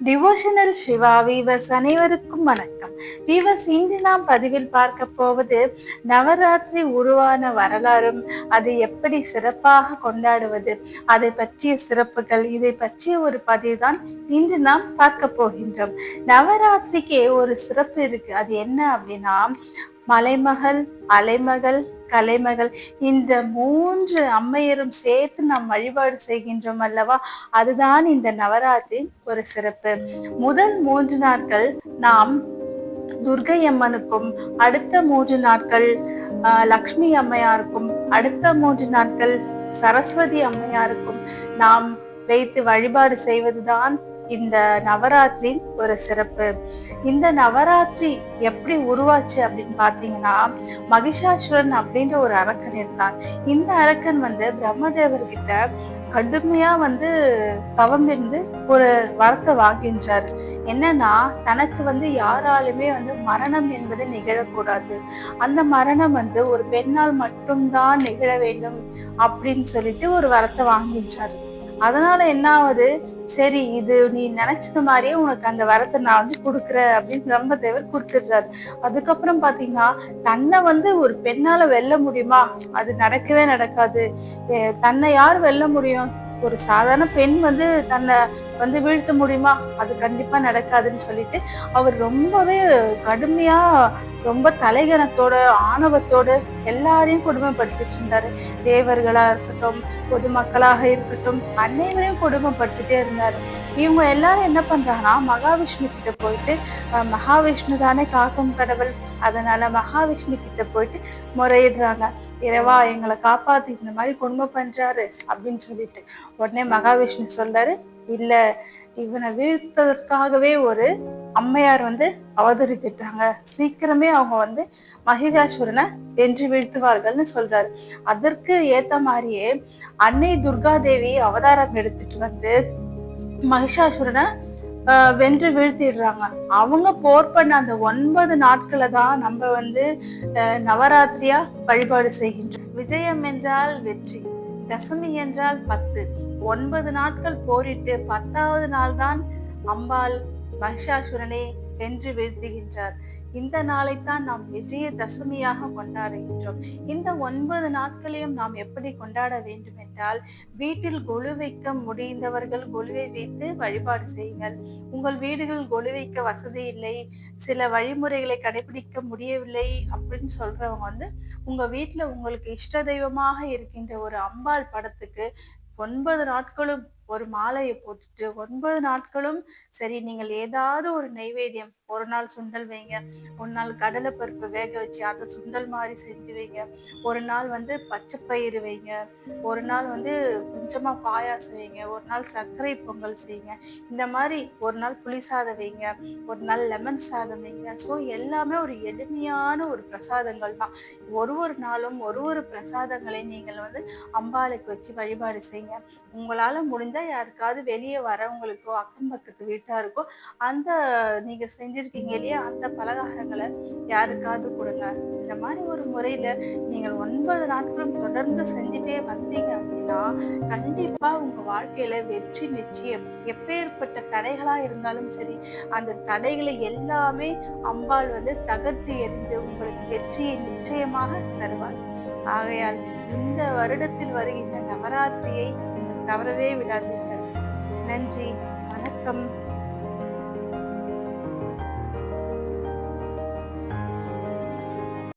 Devotional Siva viewers அனைவருக்கும் வணக்கம். Viewers, இன்று நாம் பதிவில் பார்க்க போவது நவராத்திரி உருவான வரலாறும் அதை எப்படி சிறப்பாக கொண்டாடுவது, அதை பற்றிய சிறப்புகள், இதை பற்றிய ஒரு பதிவு தான் இன்று நாம் பார்க்க போகின்றோம். நவராத்திரிக்கே ஒரு சிறப்பு இருக்கு. அது என்ன அப்படின்னா, மலைமகள், அலைமகள், கலைமகள், இந்த 3 அம்மையரும் சேர்த்து நாம் வழிபாடு செய்கின்றோம் அல்லவா? அதுதான் இந்த நவராத்திரி ஒரு சிறப்பு. முதல் 3 நாட்கள் நாம் துர்கை அம்மனுக்கும், அடுத்த 3 நாட்கள் லக்ஷ்மி அம்மையாருக்கும், அடுத்த 3 நாட்கள் சரஸ்வதி அம்மையாருக்கும் நாம் வைத்து வழிபாடு செய்வதுதான் இந்த நவராத்திரி ஒரு சிறப்பு. இந்த நவராத்திரி எப்படி உருவாச்சு அப்படின்னு பாத்தீங்கன்னா, மகிஷாசுரன் அப்படின்ற ஒரு அரக்கன் இருந்தான். இந்த அரக்கன் பிரம்மதேவர்கிட்ட கடுமையா தவம் இருந்து ஒரு வரத்தை வாங்கின்றாரு. என்னன்னா, தனக்கு யாராலுமே மரணம் என்பது நிகழக்கூடாது, அந்த மரணம் ஒரு பெண்ணால் மட்டும்தான் நிகழ வேண்டும் அப்படின்னு சொல்லிட்டு ஒரு வரத்தை வாங்கின்றாரு. அதனால என்ன ஆகுது, சரி இது நீ நினைச்சது மாதிரியே உனக்கு அந்த வரத்தை நான் கொடுக்குறேன் அப்படின்னு பிரம்மதேவர் கொடுத்துடுறாரு. அதுக்கப்புறம் பாத்தீங்கன்னா, தன்னை ஒரு பெண்ணால வெல்ல முடியுமா? அது நடக்கவே நடக்காது. தன்னை யார் வெல்ல முடியும்? ஒரு சாதாரண பெண் தன்னை வீழ்த்த முடியுமா? அது கண்டிப்பா நடக்காதுன்னு சொல்லிட்டு அவர் ரொம்பவே கடுமையா, ரொம்ப தலைகணத்தோட, ஆணவத்தோட எல்லாரையும் கொடுமைப்படுத்திட்டு இருந்தாரு. தேவர்களா இருக்கட்டும், பொதுமக்களாக இருக்கட்டும், அனைவரையும் கொடுமைப்படுத்திட்டே இருந்தாரு. இவங்க எல்லாரும் என்ன பண்றாங்கன்னா, மகாவிஷ்ணு கிட்ட போயிட்டு, மகாவிஷ்ணு தானே காக்கும் கடவுள், அதனால மகாவிஷ்ணு கிட்ட போயிட்டு முறையிடுறாங்க. இறைவா, எங்களை காப்பாத்தி இந்த மாதிரி கொடுமை பண்றாரு அப்படின்னு சொல்லிட்டு. உடனே மகாவிஷ்ணு சொல்றாரு, இல்ல, இவனை வீழ்த்ததற்காகவே ஒரு அம்மையார் அவதரித்துட்டாங்க, சீக்கிரமே அவங்க மகிஷாசுரனை வென்று வீழ்த்துவார்கள்னு சொல்றாரு. அதற்கு ஏத்த மாதிரியே அன்னை துர்கா தேவி அவதாரம் எடுத்துட்டு மகிஷாசுரனை வென்று வீழ்த்திடுறாங்க. அவங்க போர் பண்ண அந்த 9 நாட்களை தான் நம்ம நவராத்திரியா வழிபாடு செய்கின்றோம். விஜயம் என்றால் வெற்றி, தசமி என்றால் 10. 9 நாட்கள் போரிட்டு 10வது நாள் தான் அம்பாள் மகிஷாசுரனை வென்று வீழ்த்துகின்றார். இந்த நாளைத்தான் நாம் விஜயதசமியாக கொண்டாடுகின்றோம். இந்த 9 நாட்களையும் நாம் எப்படி கொண்டாட வேண்டும் என்றால், வீட்டில் கொலு வைக்க முடிந்தவர்கள் கொலுவை வைத்து வழிபாடு செய்யுங்கள். உங்கள் வீடுகள் கொலு வைக்க வசதி இல்லை, சில வழிமுறைகளை கடைபிடிக்க முடியவில்லை அப்படின்னு சொல்றவங்க உங்க வீட்டுல உங்களுக்கு இஷ்ட தெய்வமாக இருக்கின்ற ஒரு அம்பாள் படத்துக்கு 9 நாட்களும் ஒரு மாலையை போட்டுட்டு 9 நாட்களும் சரி, நீங்கள் ஏதாவது ஒரு நைவேத்தியம், ஒரு நாள் சுண்டல் வைங்க, ஒரு நாள் கடலை பருப்பு வேக வச்சு அதை சுண்டல் மாதிரி செஞ்சு வைங்க, ஒரு நாள் பச்சை பயிறு வைங்க, ஒரு நாள் கொஞ்சமா பாயாசம் வைங்க, ஒரு நாள் சர்க்கரை பொங்கல் செய்யுங்க, இந்த மாதிரி ஒரு நாள் புளி சாதம் வைங்க, ஒரு நாள் லெமன் சாதம் வைங்க. ஸோ எல்லாமே ஒரு எளிமையான ஒரு பிரசாதங்கள் தான். ஒரு நாளும் ஒரு பிரசாதங்களை நீங்கள் அம்பாளுக்கு வச்சு வழிபாடு செய்யுங்க. உங்களால முடிஞ்சா யாருக்காவது வெளியே வரவங்களுக்கோ, அக்கம் பக்கத்து வீட்டாருக்கோ அந்த நீங்க செஞ்சிருக்கீங்க இல்லையா, அந்த பலகாரங்களை யாருக்காவது கொடுங்க. இந்த மாதிரி ஒரு முறையில நீங்கள் 9 நாட்களும் தொடர்ந்து செஞ்சுட்டே வந்தீங்க அப்படின்னா, கண்டிப்பா உங்க வாழ்க்கையில வெற்றி நிச்சயம். எப்பேற்பட்ட தடைகளா இருந்தாலும் சரி, அந்த தடைகளை எல்லாமே அம்பாள் தகர்த்து எறிந்து உங்களுக்கு வெற்றியை நிச்சயமாக தருவாள். ஆகையால் இந்த வருடத்தில் வருகின்ற நவராத்திரியை தவறவே விடாதீர்கள். நன்றி, வணக்கம்.